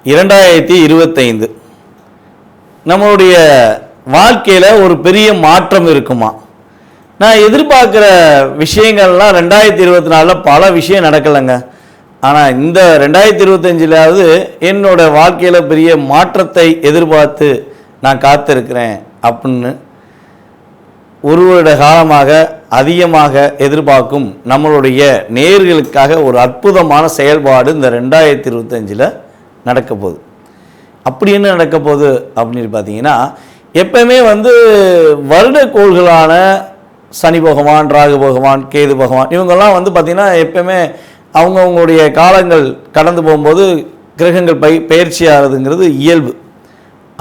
2025 நம்மளுடைய வாழ்க்கையில் ஒரு பெரிய மாற்றம் இருக்குமா? நான் எதிர்பார்க்குற விஷயங்கள்லாம் 2024 பல விஷயம் நடக்கலைங்க. ஆனால் இந்த 2025லாவது என்னோட வாழ்க்கையில் பெரிய மாற்றத்தை எதிர்பார்த்து நான் காத்திருக்கிறேன் அப்படின்னு ஒரு வருட காலமாக அதிகமாக எதிர்பார்க்கும் நம்மளுடைய நேயர்களுக்காக ஒரு அற்புதமான செயல்பாடு இந்த 2025 நடக்க போகுது. அப்படி என்ன நடக்க போகுது அப்படின்னு பார்த்தீங்கன்னா, எப்பவுமே வருட கோள்களான சனி பகவான், ராகு பகவான், கேது பகவான் இவங்கெல்லாம் பார்த்திங்கன்னா எப்பவுமே அவங்கவுங்களுடைய காலங்கள் கடந்து போகும்போது கிரகங்கள் பயிற்சி ஆகிறதுங்கிறது இயல்பு.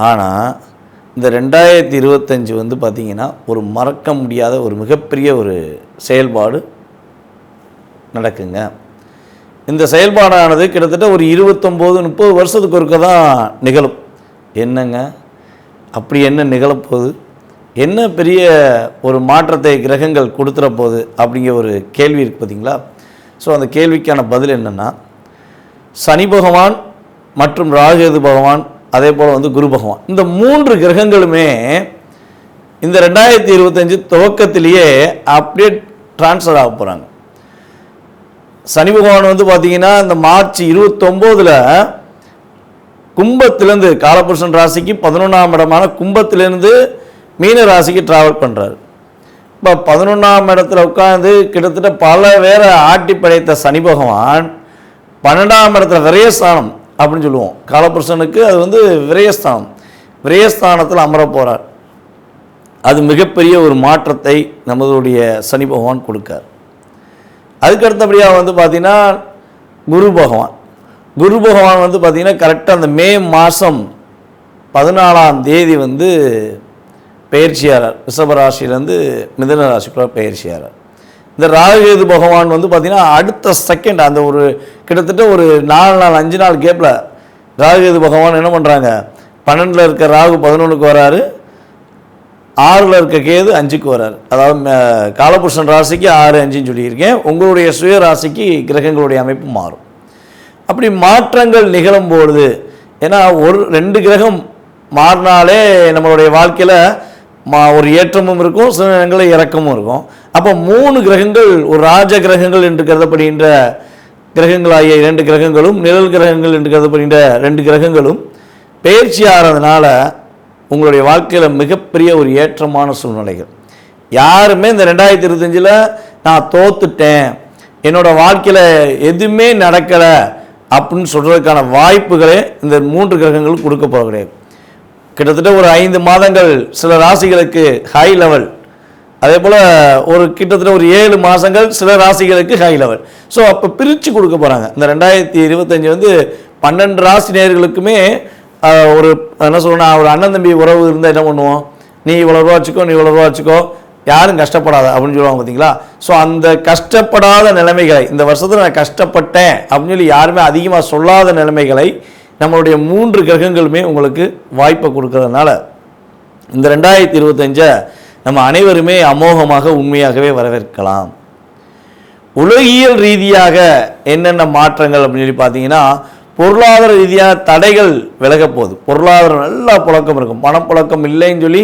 ஆனால் இந்த 2025 பார்த்திங்கன்னா ஒரு மறக்க முடியாத ஒரு மிகப்பெரிய ஒரு செயல்பாடு நடக்குங்க. இந்த செயல்பாடானது கிட்டத்தட்ட ஒரு 29-30 வருஷத்துக்கு ஒருக்க தான் நிகழும். என்னங்க அப்படி என்ன நிகழப்போகுது, என்ன பெரிய ஒரு மாற்றத்தை கிரகங்கள் கொடுத்துற போகுது அப்படிங்கிற ஒரு கேள்வி இருக்குது பார்த்திங்களா? ஸோ அந்த கேள்விக்கான பதில் என்னென்னா, சனி பகவான் மற்றும் ராகு பகவான் அதே போல் குரு பகவான் இந்த 3 கிரகங்களுமே இந்த 2025 துவக்கத்திலேயே அப்படியே டிரான்ஸ்ஃபர் ஆக போகிறாங்க. சனி பகவான் பார்த்திங்கன்னா இந்த மார்ச் 29 கும்பத்திலேருந்து காலபுருஷன் ராசிக்கு 11ஆம் இடமான கும்பத்திலேருந்து மீன ராசிக்கு ட்ராவல் பண்ணுறாரு. இப்போ 11ஆம் இடத்துல உட்காந்து கிட்டத்தட்ட பல பேரை ஆட்டி படைத்த சனி பகவான் 12ஆம் இடத்துல விரயஸ்தானம் அப்படின்னு சொல்லுவோம். காலபுருஷனுக்கு அது விரயஸ்தானம், விரயஸ்தானத்தில் அமர போகிறார். அது மிகப்பெரிய ஒரு மாற்றத்தை நம்மளுடைய சனி பகவான் கொடுக்கார். அதுக்கு அடுத்தபடியாக பார்த்திங்கன்னா குரு பகவான் பார்த்திங்கன்னா கரெக்டாக அந்த மே மாதம் 14ஆம் தேதி பயிற்சியாளர் ரிஷபராசிலேருந்து மிதுன ராசிக்குள்ள பயிற்சியாளர். இந்த ராகு பகவான் பார்த்திங்கன்னா அடுத்த செகண்ட் அந்த ஒரு கிட்டத்தட்ட ஒரு 4 நாள் 5 நாள் கேப்பில் ராகு பகவான் என்ன பண்ணுறாங்க, 12ல் இருக்க ராகு 11க்கு வராரு, 6ல் இருக்க கேது 5க்கு வராரு. அதாவது காலபுருஷன் ராசிக்கு 6, 5ன்னு சொல்லியிருக்கேன். உங்களுடைய சுய ராசிக்கு கிரகங்களுடைய அமைப்பு மாறும். அப்படி மாற்றங்கள் நிகழும்பொழுது, ஏன்னா 2 கிரகம் மாறினாலே நம்மளுடைய வாழ்க்கையில் ஒரு ஏற்றமும் இருக்கும், சில நேரங்களில் இறக்கமும் இருக்கும். அப்போ 3 கிரகங்கள் ஒரு ராஜ கிரகங்கள் என்று கருதப்படுகின்ற கிரகங்களாகிய 2 கிரகங்களும், நிழல் கிரகங்கள் என்று கருதப்படுகின்ற 2 கிரகங்களும் பயிற்சி ஆகிறதுனால உங்களுடைய வாழ்க்கையில் மிகப்பெரிய ஒரு ஏற்றமான சூழ்நிலைகள். யாருமே இந்த 2025 நான் தோத்துட்டேன், என்னோட வாழ்க்கையில் எதுவுமே நடக்கலை அப்படின்னு சொல்கிறதுக்கான வாய்ப்புகளே இந்த 3 கிரகங்களும் கொடுக்க போக கிடையாது. கிட்டத்தட்ட ஒரு 5 மாதங்கள் சில ராசிகளுக்கு ஹை லெவல், அதே போல் ஒரு கிட்டத்தட்ட ஒரு 7 மாதங்கள் சில ராசிகளுக்கு ஹை லெவல். ஸோ அப்போ பிரித்து கொடுக்க போகிறாங்க. இந்த 2025 12 ராசி நேயர்களுக்குமே ஒரு என்ன சொல்லணும், ஒரு அண்ணன் தம்பி உறவு இருந்தால் என்ன பண்ணுவோம், நீ இவ்வளோ ரூபா வச்சுக்கோ, நீ இவ்வளோ ரூபா வச்சுக்கோ, யாரும் கஷ்டப்படாத அப்படின்னு சொல்லுவாங்க பார்த்தீங்களா? ஸோ அந்த கஷ்டப்படாத நிலைமைகளை இந்த வருஷத்தில் நான் கஷ்டப்பட்டேன் அப்படின்னு சொல்லி யாருமே அதிகமாக சொல்லாத நிலைமைகளை நம்மளுடைய 3 கிரகங்களுமே உங்களுக்கு வாய்ப்பை கொடுக்கறதுனால இந்த 2025 நம்ம அனைவருமே அமோகமாக உண்மையாகவே வரவேற்கலாம். உலகியல் ரீதியாக என்னென்ன மாற்றங்கள் அப்படின்னு சொல்லி பார்த்தீங்கன்னா, பொருளாதார ரீதியாக தடைகள் விலக போகுது. பொருளாதாரம் நல்லா புழக்கம் இருக்கும், பணப்புழக்கம் இல்லைன்னு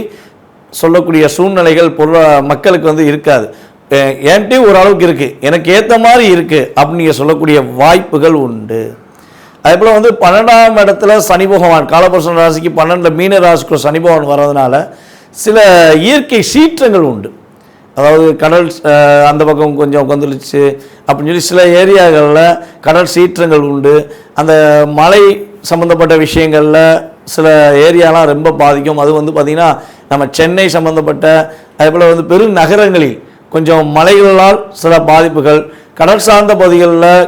சொல்லக்கூடிய சூழ்நிலைகள் மக்களுக்கு இருக்காது. என்கிட்ட ஓரளவுக்கு இருக்குது, எனக்கு ஏற்ற மாதிரி இருக்குது அப்படின்னு நீங்கள் சொல்லக்கூடிய வாய்ப்புகள் உண்டு. அதே போல் 12ஆம் இடத்துல சனி பகவான் காலபுருஷன் ராசிக்கு 12ல் மீன ராசிக்கு சனி பகவான் வர்றதுனால சில இயற்கை சீற்றங்கள் உண்டு. அதாவது கடல் அந்த பக்கம் கொஞ்சம் கொந்தளிச்சு அப்படின்னு சொல்லி சில ஏரியாக்களில் கடல் சீற்றங்கள் உண்டு. அந்த மழை சம்மந்தப்பட்ட விஷயங்களில் சில ஏரியாலாம் ரொம்ப பாதிக்கும். அது பார்த்திங்கன்னா நம்ம சென்னை சம்மந்தப்பட்ட அதே போல் பெருநகரங்களில் கொஞ்சம் மலைகளால் சில பாதிப்புகள், கடல் சார்ந்த பகுதிகளில்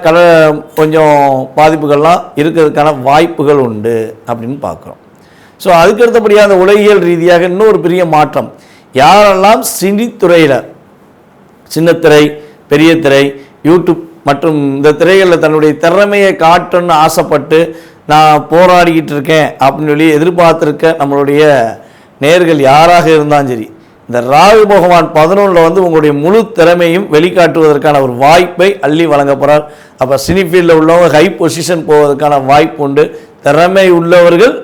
கொஞ்சம் பாதிப்புகள்லாம் இருக்கிறதுக்கான வாய்ப்புகள் உண்டு அப்படின்னு பார்க்குறோம். ஸோ அதுக்கு அடுத்தபடியாக அந்த உலகியல் ரீதியாக இன்னொரு பெரிய மாற்றம், யாரெல்லாம் சினித்துறையில் சின்னத்திரை, பெரிய திரை, யூடியூப் மற்றும் இந்த திரைகளில் தன்னுடைய திறமையை காட்டணும்னு ஆசைப்பட்டு நான் போராடிக்கிட்டு இருக்கேன் அப்படின்னு சொல்லி எதிர்பார்த்துருக்க நம்மளுடைய நேயர்கள் யாராக இருந்தாலும் சரி, இந்த ராகு பகவான் 11ல் உங்களுடைய முழு திறமையும் வெளிக்காட்டுவதற்கான ஒரு வாய்ப்பை அள்ளி வழங்க போகிறார். அப்போ சினி ஃபீல்டில் உள்ளவங்க ஹை பொசிஷன் போவதற்கான வாய்ப்பு உண்டு. திறமை உள்ளவர்கள்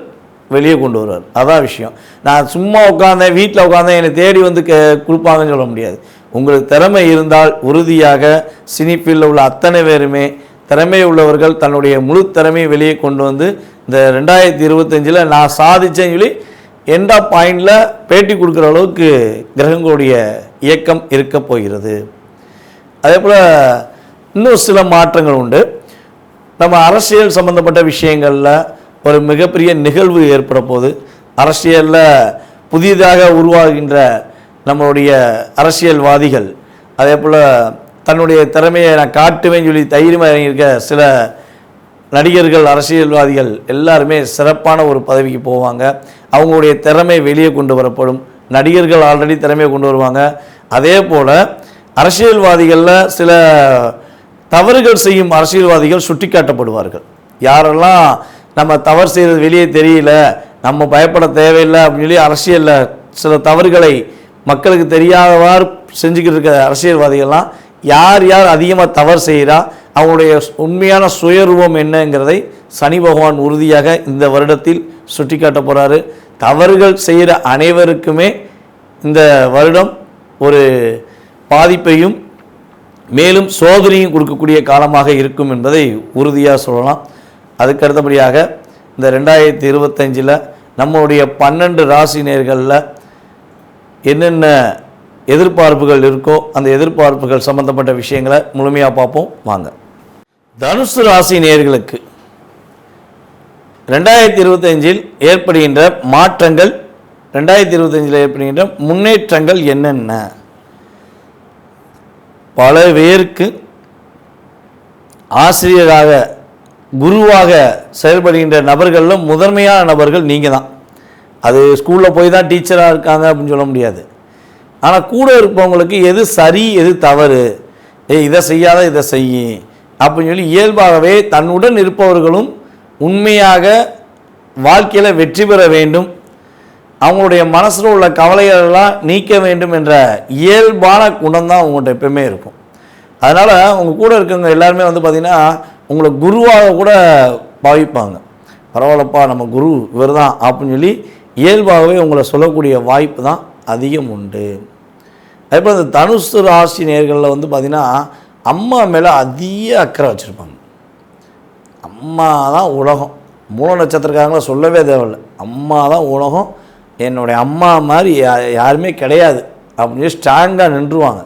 வெளியே கொண்டு வருவார். அதான் விஷயம். நான் சும்மா உட்காந்தேன், வீட்டில் உட்காந்தேன், என்னை தேடி வந்து கொடுப்பாங்கன்னு சொல்ல முடியாது. உங்களுக்கு திறமை இருந்தால் உறுதியாக சினி ஃபீல்டில் உள்ள அத்தனை பேருமே திறமை உள்ளவர்கள் தன்னுடைய முழு திறமையை வெளியே கொண்டு வந்து இந்த 2025 நான் சாதிச்சேன்னு சொல்லி எண்ட் ஆஃப் பாயிண்டில் பேட்டி கொடுக்குற அளவுக்கு கிரகங்களுடைய இயக்கம் இருக்க போகிறது. அதே போல் இன்னும் சில மாற்றங்கள் உண்டு. நம்ம அரசியல் சம்பந்தப்பட்ட விஷயங்களில் ஒரு மிகப்பெரிய நிகழ்வு ஏற்பட போது, அரசியலில் புதிதாக உருவாகின்ற நம்மளுடைய அரசியல்வாதிகள் அதே போல் தன்னுடைய திறமையை நான் காட்டுவேன்னு சொல்லி தைரியமாக இறங்கியிருக்க சில நடிகர்கள், அரசியல்வாதிகள் எல்லாருமே சிறப்பான ஒரு பதவிக்கு போவாங்க. அவங்களுடைய திறமை வெளியே கொண்டு வரப்படும். நடிகர்கள் ஆல்ரெடி திறமையை கொண்டு வருவாங்க. அதே போல் அரசியல்வாதிகளில் சில தவறுகள் செய்யும் அரசியல்வாதிகள் சுட்டி காட்டப்படுவார்கள். யாரெல்லாம் நம்ம தவறு செய்கிறது வெளியே தெரியல, நம்ம பயப்பட தேவையில்லை அப்படின்னு சொல்லி அரசியலில் சில தவறுகளை மக்களுக்கு தெரியாதவாறு செஞ்சுக்கிட்டு இருக்க அரசியல்வாதிகள்லாம் யார் யார் அதிகமாக தவறு செய்கிறா, அவங்களுடைய உண்மையான சுயரூபம் என்னங்கிறதை சனி பகவான் உறுதியாக இந்த வருடத்தில் சுட்டி காட்ட போகிறாரு. தவறுகள் செய்கிற அனைவருக்குமே இந்த வருடம் ஒரு பாதிப்பையும் மேலும் சோதனையும் கொடுக்கக்கூடிய காலமாக இருக்கும் என்பதை உறுதியாக சொல்லலாம். அதுக்கு அடுத்தபடியாக இந்த 2025 நம்மளுடைய 12 ராசி நேயர்களில் என்னென்ன எதிர்பார்ப்புகள் இருக்கோ அந்த எதிர்பார்ப்புகள் சம்பந்தப்பட்ட விஷயங்களை முழுமையாக பார்ப்போம் வாங்க. தனுசு ராசி நேயர்களுக்கு 2025 ஏற்படுகின்ற மாற்றங்கள், 2025 ஏற்படுகின்ற முன்னேற்றங்கள் என்னென்ன? பல பேருக்கு ஆசிரியராக குருவாக செயல்படுகின்ற நபர்களில் முதன்மையான நபர்கள் நீங்கள் தான். அது ஸ்கூலில் போய் தான் டீச்சராக இருக்காங்க அப்படின்னு சொல்ல முடியாது. ஆனால் கூட இருப்பவங்களுக்கு எது சரி எது தவறு, இதை செய்யாத இதை செய்ய அப்படின்னு சொல்லி இயல்பாகவே தன்னுடன் இருப்பவர்களும் உண்மையாக வாழ்க்கையில் வெற்றி பெற வேண்டும், அவங்களுடைய மனசில் உள்ள கவலைகளெல்லாம் நீக்க வேண்டும் என்ற இயல்பான குணம் தான் உங்கள்கிட்ட எப்பவுமே இருக்கும். அதனால் உங்கள் கூட இருக்கவங்க எல்லாருமே வந்து பார்த்திங்கன்னா உங்களை குருவாக கூட பாவிப்பாங்க. பரவாயில்லப்பா நம்ம குரு இவர் தான் அப்படின்னு சொல்லி இயல்பாகவே உங்களை சொல்லக்கூடிய வாய்ப்பு தான் அதிகம் உண்டு. அதேபோல் இந்த தனுசு ராசி நேயர்களில் வந்து பார்த்திங்கன்னா அம்மா மேலே அதிக அக்கறை வச்சுருப்பாங்க. அம்மா தான் உலகம். மூல நட்சத்திரக்காரங்கள சொல்லவே தேவையில்லை. அம்மா தான் உலகம், என்னுடைய அம்மா மாதிரி யாருமே கிடையாது அப்படின்னு சொல்லி ஸ்ட்ராங்காக நின்றுவாங்க.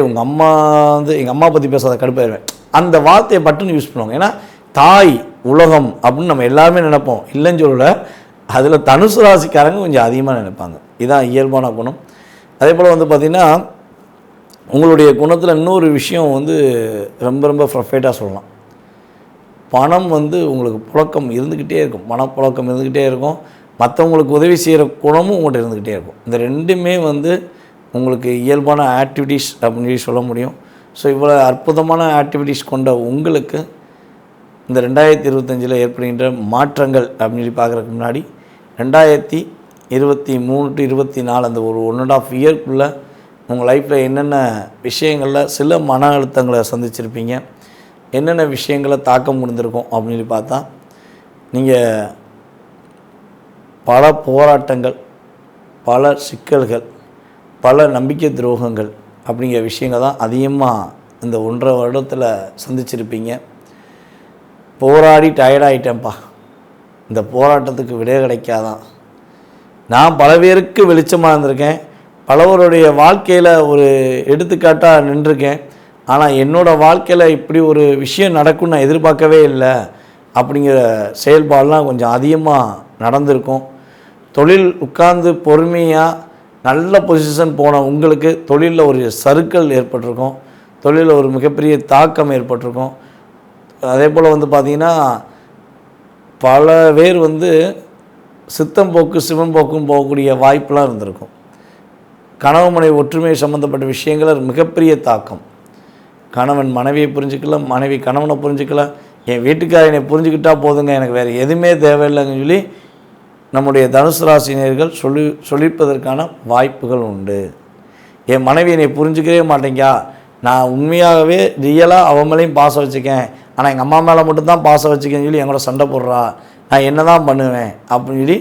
உங்கள் அம்மா வந்து எங்கள் அம்மா பற்றி பேசாத கடுப்பாயிருவேன், அந்த வார்த்தையை பட்டுன்னு யூஸ் பண்ணுவாங்க. ஏன்னா தாய் உலகம் அப்படின்னு நம்ம எல்லாருமே நினைப்போம், இல்லைன்னு சொல்லல. அதில் தனுசு ராசிக்காரங்க கொஞ்சம் அதிகமாக நினைப்பாங்க. இதுதான் இயல்பான குணம். அதே போல் வந்து பார்த்திங்கன்னா உங்களுடைய குணத்தில் இன்னொரு விஷயம் வந்து ரொம்ப ரொம்ப ப்ரொஃபைட்டாக சொல்லலாம். பணம் வந்து உங்களுக்கு புழக்கம் இருந்துக்கிட்டே இருக்கும், பணப்புழக்கம் இருந்துக்கிட்டே இருக்கும். மற்றவங்களுக்கு உதவி செய்கிற குணமும் உங்கள்கிட்ட இருந்துக்கிட்டே இருக்கும். இந்த ரெண்டுமே வந்து உங்களுக்கு இயல்பான ஆக்டிவிட்டீஸ் அப்படின்னு சொல்லி சொல்ல முடியும். ஸோ இவ்வளோ அற்புதமான ஆக்டிவிட்டீஸ் கொண்ட உங்களுக்கு இந்த 2025 ஏற்படுகின்ற மாற்றங்கள் அப்படின்னு சொல்லி பார்க்குறதுக்கு முன்னாடி 2023 to 24 அந்த ஒரு 1.5 இயர்க்குள்ளே உங்கள் லைஃப்பில் என்னென்ன விஷயங்களில் சில மன அழுத்தங்களை சந்திச்சிருப்பீங்க, என்னென்ன விஷயங்களை தாக்கம் முடிந்திருக்கும் அப்படின்னு சொல்லி பார்த்தா, நீங்கள் பல போராட்டங்கள், பல சிக்கல்கள், பல நம்பிக்கை துரோகங்கள் அப்படிங்கிற விஷயங்கள் தான் அதிகமாக இந்த 1.5 வருடத்தில் சந்திச்சிருப்பீங்க. போராடி டயர்டாயிட்டேன்ப்பா, இந்த போராட்டத்துக்கு விடை கிடைக்காதான். நான் பல பேருக்கு வெளிச்சமாக இருந்திருக்கேன், பலவருடைய வாழ்க்கையில் ஒரு எடுத்துக்காட்டாக நின்றுருக்கேன். ஆனால் என்னோடய வாழ்க்கையில் இப்படி ஒரு விஷயம் நடக்கும்னு நான் எதிர்பார்க்கவே இல்லை அப்படிங்கிற செயல்பாடெலாம் கொஞ்சம் அதிகமாக நடந்திருக்கும். தொழில் உட்கார்ந்து பொறுமையாக நல்ல பொசிஷன் போன உங்களுக்கு தொழிலில் ஒரு சறுக்கல் ஏற்பட்டிருக்கும், தொழிலில் ஒரு மிகப்பெரிய தாக்கம் ஏற்பட்டிருக்கும். அதே போல் வந்து பார்த்திங்கன்னா பல பேர் வந்து சித்தம் போக்கு சிவம் போக்கும் போகக்கூடிய வாய்ப்பெலாம் இருந்திருக்கும். கணவன் மனைவி ஒற்றுமை சம்மந்தப்பட்ட விஷயங்களில் மிகப்பெரிய தாக்கம். கணவன் மனைவியை புரிஞ்சுக்கல, மனைவி கணவனை புரிஞ்சுக்கல, என் வீட்டுக்காரனை புரிஞ்சுக்கிட்டால் போதுங்க, எனக்கு வேறு எதுவுமே தேவையில்லைன்னு சொல்லி நம்முடைய தனுசு ராசினியர்கள் சொல்லிப்பதற்கான வாய்ப்புகள் உண்டு. என் மனைவி என்னை புரிஞ்சுக்கவே மாட்டேங்கா, நான் உண்மையாகவே ரியலாக அவன் மேலேயும் பாசம் வச்சுக்கேன், ஆனால் எங்கள் அம்மா மேலே மட்டும்தான் பாசம் வச்சுக்கன்னு சொல்லி எங்களோட சண்டை போடுறா, நான் என்ன தான் பண்ணுவேன் அப்படின்னு சொல்லி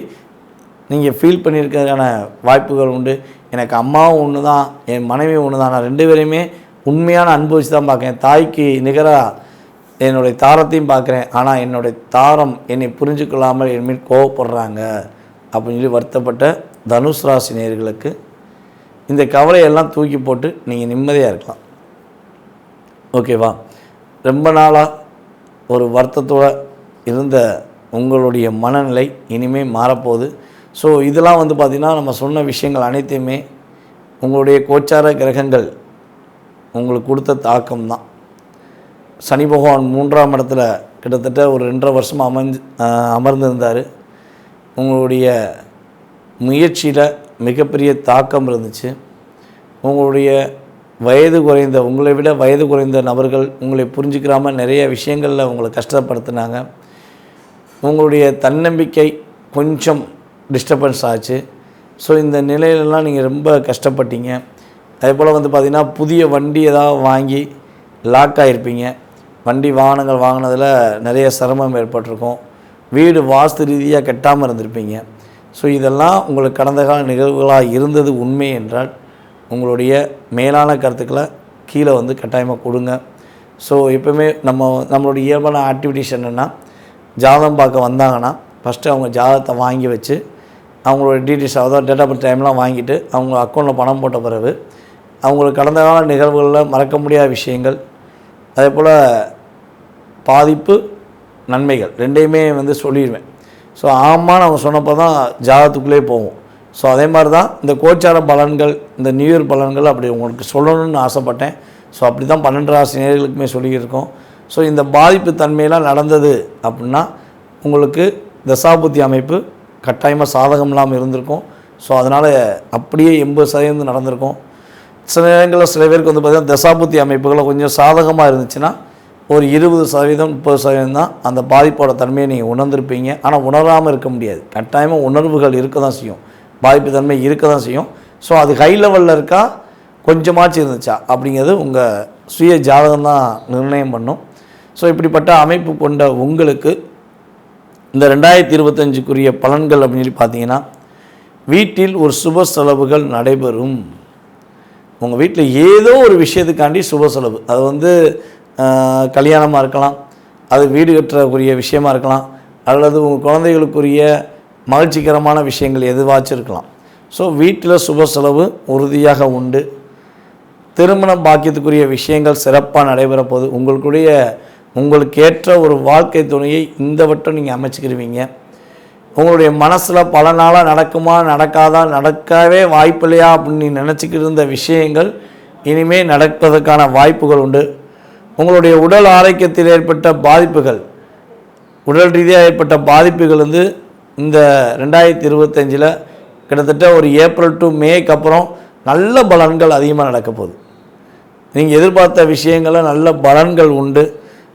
நீங்கள் ஃபீல் பண்ணியிருக்கிறதுக்கான வாய்ப்புகள் உண்டு. எனக்கு அம்மாவும் ஒன்று தான், என் மனைவி ஒன்று தான், நான் 2 பேரையுமே உண்மையான அன்பு வச்சு தான் பார்க்குறேன். தாய்க்கு நிகராக என்னுடைய தாரத்தையும் பார்க்குறேன். ஆனால் என்னுடைய தாரம் என்னை புரிஞ்சுக்கொள்ளாமல் என் மீது கோவப்படுறாங்க அப்படின்னு சொல்லி வருத்தப்பட்ட தனுஷ் ராசி நேயர்களுக்கு இந்த கவலையெல்லாம் தூக்கி போட்டு நீங்கள் நிம்மதியாக இருக்கலாம். ஓகேவா? ரொம்ப நாளாக ஒரு வருத்தத்தோடு இருந்த உங்களுடைய மனநிலை இனிமேல் மாறப்போகுது. ஸோ இதெல்லாம் வந்து பார்த்திங்கன்னா நம்ம சொன்ன விஷயங்கள் அனைத்தையுமே உங்களுடைய கோச்சார கிரகங்கள் உங்களுக்கு கொடுத்த தாக்கம் தான். சனி பகவான் 3ஆம் இடத்துல கிட்டத்தட்ட ஒரு 2.5 வருஷம் அமர்ந்திருந்தார். உங்களுடைய முயற்சியில் மிகப்பெரிய தாக்கம் இருந்துச்சு. உங்களுடைய உங்களை விட வயது குறைந்த நபர்கள் உங்களை புரிஞ்சுக்கிறாமல் நிறைய விஷயங்களில் உங்களை கஷ்டப்படுத்தினாங்க. உங்களுடைய தன்னம்பிக்கை கொஞ்சம் டிஸ்டர்பன்ஸ் ஆச்சு. ஸோ இந்த நிலையிலலாம் நீங்கள் ரொம்ப கஷ்டப்பட்டீங்க. அதே போல் வந்து பார்த்திங்கன்னா புதிய வண்டி ஏதாவது வாங்கி லாக் ஆகிருப்பீங்க. வண்டி வாகனங்கள் வாங்கினதில் நிறைய சிரமம் ஏற்பட்டிருக்கும். வீடு வாஸ்து ரீதியாக கட்டாமல் இருந்திருப்பீங்க. ஸோ இதெல்லாம் உங்களுக்கு கடந்த கால நிகழ்வுகளாக இருந்தது உண்மை என்றால் உங்களுடைய மேலான கருத்துக்களை கீழே வந்து கட்டாயமாக கொடுங்க. ஸோ எப்போவுமே நம்மளுடைய இயல்பான ஆக்டிவிட்டிஸ் என்னென்னா, ஜாதகம் பார்க்க வந்தாங்கன்னா ஃபஸ்ட்டு அவங்க ஜாதகத்தை வாங்கி வச்சு அவங்களோட டீட்டெயில்ஸ் அதாவது டேட் ஆஃப் பர்த் டைம்லாம் வாங்கிட்டு அவங்க அக்கௌண்ட்டில் பணம் போட்ட பிறகு அவங்களுக்கு கடந்த கால நிகழ்வுகளில் மறக்க முடியாத விஷயங்கள், அதே போல் பாதிப்பு நன்மைகள் 2யுமே வந்து சொல்லிடுவேன். ஸோ ஆமான்னு அவங்க சொன்னப்போ தான் ஜாதகத்துக்குள்ளே போவோம். ஸோ அதே மாதிரி தான் இந்த கோச்சார பலன்கள், இந்த நியூ இயர் பலன்கள் அப்படி உங்களுக்கு சொல்லணும்னு ஆசைப்பட்டேன். ஸோ அப்படி தான் 12 ராசி நேயர்களுக்குமே சொல்லியிருக்கோம். ஸோ இந்த பாதிப்பு தன்மையெல்லாம் நடந்தது அப்படின்னா உங்களுக்கு தசாபுத்தி அமைப்பு கட்டாயமாக சாதகம் இல்லாமல் இருந்திருக்கும். ஸோ அதனால் அப்படியே 80% நடந்திருக்கும். சில நேரங்களில் சில பேருக்கு வந்து பார்த்திங்கன்னா தசாபுத்தி அமைப்புகளை கொஞ்சம் சாதகமாக இருந்துச்சுன்னா ஒரு 20% 30% தான் அந்த பாதிப்போட தன்மையை நீங்கள் உணர்ந்திருப்பீங்க. ஆனால் உணராமல் இருக்க முடியாது. கட்டாயமாக உணர்வுகள் இருக்க தான் செய்யும், பாதிப்பு தன்மை இருக்க தான் செய்யும். ஸோ அது ஹை லெவலில் இருக்கா கொஞ்சமாச்சு இருந்துச்சா அப்படிங்கிறது உங்கள் சுய ஜாதகம் தான் நிர்ணயம் பண்ணும். ஸோ இப்படிப்பட்ட அமைப்பு கொண்ட உங்களுக்கு இந்த 2025க்குரிய பலன்கள் அப்படின்னு சொல்லி பார்த்தீங்கன்னா, வீட்டில் ஒரு சுப செலவுகள் நடைபெறும். உங்கள் வீட்டில் ஏதோ ஒரு விஷயத்துக்காண்டி சுப செலவு, அது வந்து கல்யாணமாக இருக்கலாம், அது வீடு கட்டுறக்குரிய விஷயமா இருக்கலாம், அல்லது உங்கள் குழந்தைகளுக்குரிய மகிழ்ச்சிகரமான விஷயங்கள் எதுவாச்சும் இருக்கலாம். ஸோ வீட்டில் சுப செலவு உறுதியாக உண்டு. திருமண பாக்கியத்துக்குரிய விஷயங்கள் சிறப்பாக நடைபெற போகுது. உங்களுக்கு ஏற்ற ஒரு வாழ்க்கை துணையை இந்த வட்டம் நீங்கள் அமைச்சிக்கிருவீங்க. உங்களுடைய மனசில் பல நாளாக நடக்குமா நடக்காதா, நடக்கவே வாய்ப்பில்லையா அப்படின்னு நினச்சிக்கிட்டு இருந்த விஷயங்கள் இனிமேல் நடப்பதற்கான வாய்ப்புகள் உண்டு. உங்களுடைய உடல் ஆரோக்கியத்தில் ஏற்பட்ட பாதிப்புகள், உடல் ரீதியாக ஏற்பட்ட பாதிப்புகள் வந்து இந்த 2025 கிட்டத்தட்ட ஒரு ஏப்ரல் டு மேக்கு அப்புறம் நல்ல பலன்கள் அதிகமாக நடக்க போகுது. நீங்கள் எதிர்பார்த்த விஷயங்களில் நல்ல பலன்கள் உண்டு.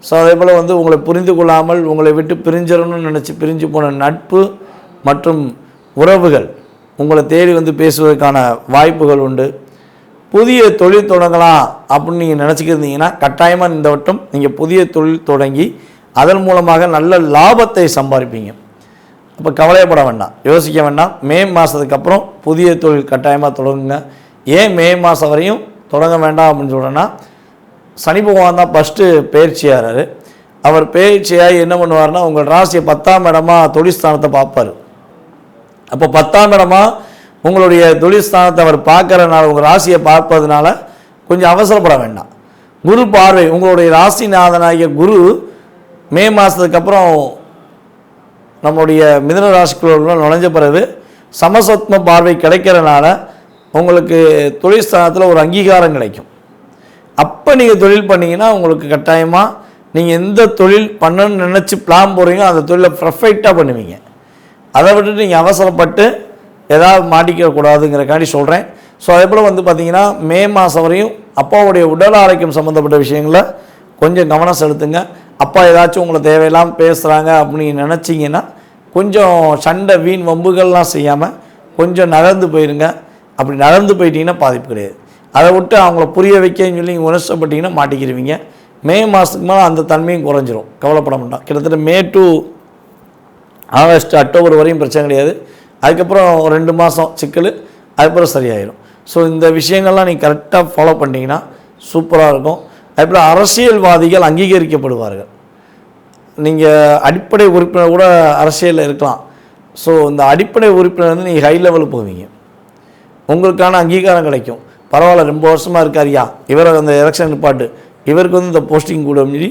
ஸோ அதே போல் வந்து உங்களை புரிந்து கொள்ளாமல் உங்களை விட்டு பிரிஞ்சிடணும்னு நினச்சி பிரிஞ்சு போன நட்பு மற்றும் உறவுகள் உங்களை தேடி வந்து பேசுவதற்கான வாய்ப்புகள் உண்டு. புதிய தொழில் தொடங்கலாம் அப்படின்னு நீங்கள் நினச்சிக்கிருந்தீங்கன்னா கட்டாயமாக இந்த வட்டம் நீங்கள் புதிய தொழில் தொடங்கி அதன் மூலமாக நல்ல லாபத்தை சம்பாதிப்பீங்க. அப்போ கவலைப்பட வேண்டாம், யோசிக்க வேண்டாம். மே மாதத்துக்கு அப்புறம் புதிய தொழில் கட்டாயமாக தொடங்குங்க. ஏன் மே மாதம் வரையும் தொடங்க வேண்டாம் அப்படின்னு சொல்கிறேன்னா, சனி பகவான் தான் ஃபஸ்ட்டு பயிற்சியாகிறாரு. அவர் பயிற்சியாகி என்ன பண்ணுவார்னா, உங்கள் ராசியை 10ஆம் இடமா தொழில்ஸ்தானத்தை பார்ப்பார். அப்போ 10ஆம் இடமா உங்களுடைய தொழில்ஸ்தானத்தை அவர் பார்க்கறதுனால, உங்கள் ராசியை பார்ப்பதுனால கொஞ்சம் அவசரப்பட வேண்டாம். குரு பார்வை, உங்களுடைய ராசிநாதனாகிய குரு மே மாதத்துக்கு அப்புறம் நம்முடைய மிதுன ராசிக்குள்ள நுழைஞ்ச பிறகு சமசத்ம பார்வை கிடைக்கிறனால உங்களுக்கு தொழில்ஸ்தானத்தில் ஒரு அங்கீகாரம் கிடைக்கும். அப்போ நீங்கள் தொழில் பண்ணிங்கன்னா உங்களுக்கு கட்டாயமாக நீங்கள் எந்த தொழில் பண்ணணும்னு நினச்சி பிளான் போடுறீங்க அந்த தொழிலை பர்ஃபெக்டாக பண்ணுவீங்க. அதை விட்டுட்டு நீங்கள் அவசரப்பட்டு ஏதாவது மாட்டிக்கக்கூடாதுங்கிறக்காண்டி சொல்கிறேன். ஸோ அதே போல் வந்து பார்த்திங்கன்னா மே மாதம் வரையும் அப்பாவுடைய உடல் ஆரோக்கியம் சம்மந்தப்பட்ட விஷயங்களை கொஞ்சம் கவனம் செலுத்துங்க. அப்பா ஏதாச்சும் உங்களை தேவையில்லாமல் பேசுகிறாங்க அப்படின்னு நினச்சிங்கன்னா கொஞ்சம் சண்டை வீண் வம்புகள்லாம் செய்யாமல் கொஞ்சம் நகர்ந்து போயிருங்க. அப்படி நகர்ந்து போயிட்டீங்கன்னா பாதிப்பு கிடையாது. அதை விட்டு அவங்கள புரிய வைக்கன்னு சொல்லி நீங்கள் உணர்ச்சப்பட்டீங்கன்னா மாட்டிக்கிடுவீங்க. மே மாதத்துக்கு மேலே அந்த தன்மையும் குறைஞ்சிரும், கவலைப்பட மாட்டோம். கிட்டத்தட்ட மே டு ஆகஸ்ட் அக்டோபர் வரையும் பிரச்சனை கிடையாது. அதுக்கப்புறம் ஒரு 2 மாதம் சிக்கல், அதுக்கப்புறம் சரியாயிடும். ஸோ இந்த விஷயங்கள்லாம் நீங்கள் கரெக்டாக ஃபாலோ பண்ணிட்டீங்கன்னா சூப்பராக இருக்கும். அதுக்கப்புறம் அரசியல்வாதிகள் அங்கீகரிக்கப்படுவார்கள். நீங்கள் அடிப்படை உறுப்பினர் கூட அரசியலில் இருக்கலாம். ஸோ இந்த அடிப்படை உறுப்பினர் வந்து நீங்கள் ஹை லெவலுக்கு போவீங்க, உங்களுக்கான அங்கீகாரம் கிடைக்கும். பரவாயில்ல, ரொம்ப வருஷமாக இருக்காரியா, இவரை அந்த எலெக்ஷன் நிப்பாட்டு, இவருக்கு வந்து இந்த போஸ்டிங் கூட மீறி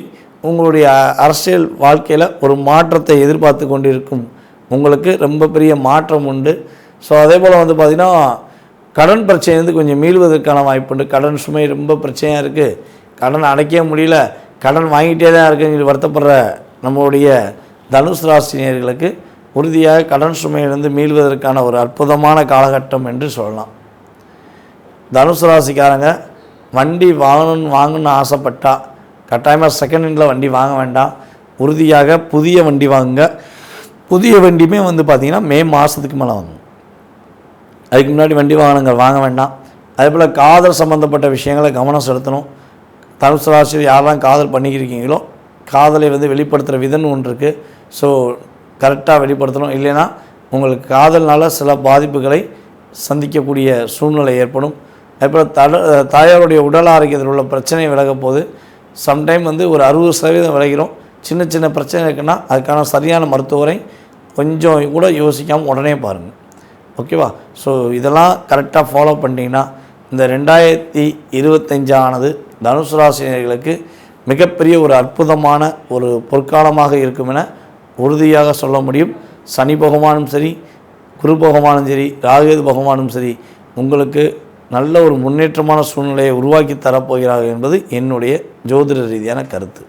உங்களுடைய அரசியல் வாழ்க்கையில் ஒரு மாற்றத்தை எதிர்பார்த்து கொண்டிருக்கும் உங்களுக்கு ரொம்ப பெரிய மாற்றம் உண்டு. ஸோ அதே போல் வந்து பார்த்திங்கன்னா கடன் பிரச்சனை கொஞ்சம் மீள்வதற்கான வாய்ப்பு உண்டு. கடன் சுமை ரொம்ப பிரச்சனையாக இருக்குது, கடன் அடைக்க முடியல, கடன் வாங்கிட்டே தான் இருக்குன்னு சொல்லி வருத்தப்படுற நம்மளுடைய தனுசு ராசினியர்களுக்கு உறுதியாக கடன் சுமையிலிருந்து மீள்வதற்கான ஒரு அற்புதமான காலகட்டம் என்று சொல்லலாம். தனுசு ராசிக்காரங்க வண்டி வாங்கணும்னு ஆசைப்பட்டால் கட்டாயமாக செகண்ட் ஹேண்டில் வண்டி வாங்க வேண்டாம், உறுதியாக புதிய வண்டி வாங்குங்க. புதிய வண்டியுமே வந்து பார்த்திங்கன்னா மே மாதத்துக்கு மேலே வாங்குங்க, அதுக்கு முன்னாடி வண்டி வாகனங்கள் வாங்க வேண்டாம். அதேபோல் காதல் சம்மந்தப்பட்ட விஷயங்களை கவனம் செலுத்தணும். தனுசு ராசியில் யாரெல்லாம் காதல் பண்ணிக்கிருக்கீங்களோ காதலை வந்து வெளிப்படுத்துகிற விதம்னு ஒன்று இருக்குது. ஸோ கரெக்டாக வெளிப்படுத்தணும், இல்லைன்னா உங்களுக்கு காதல்னால் சில பாதிப்புகளை சந்திக்கக்கூடிய சூழ்நிலை ஏற்படும். அதுபோல் தாயாருடைய உடல் ஆரோக்கியத்தில் உள்ள பிரச்சனை விலக போது சம்டைம் வந்து ஒரு 60% விலகிறோம். சின்ன சின்ன பிரச்சனை இருக்குன்னா அதுக்கான சரியான மருத்துவரை கொஞ்சம் கூட யோசிக்காமல் உடனே பாருங்கள், ஓகேவா? ஸோ இதெல்லாம் கரெக்டாக ஃபாலோ பண்ணிட்டீங்கன்னா இந்த 2025 ஆனது தனுசு ராசினியர்களுக்கு மிகப்பெரிய ஒரு அற்புதமான ஒரு பொற்காலமாக இருக்கும் என உறுதியாக சொல்ல முடியும். சனி பகவானும் சரி, குரு பகவானும் சரி, ராகு பகவானும் சரி உங்களுக்கு நல்ல ஒரு முன்னேற்றமான சூழ்நிலையை உருவாக்கி தரப்போகிறார்கள் என்பது என்னுடைய ஜோதிட ரீதியான கருத்து.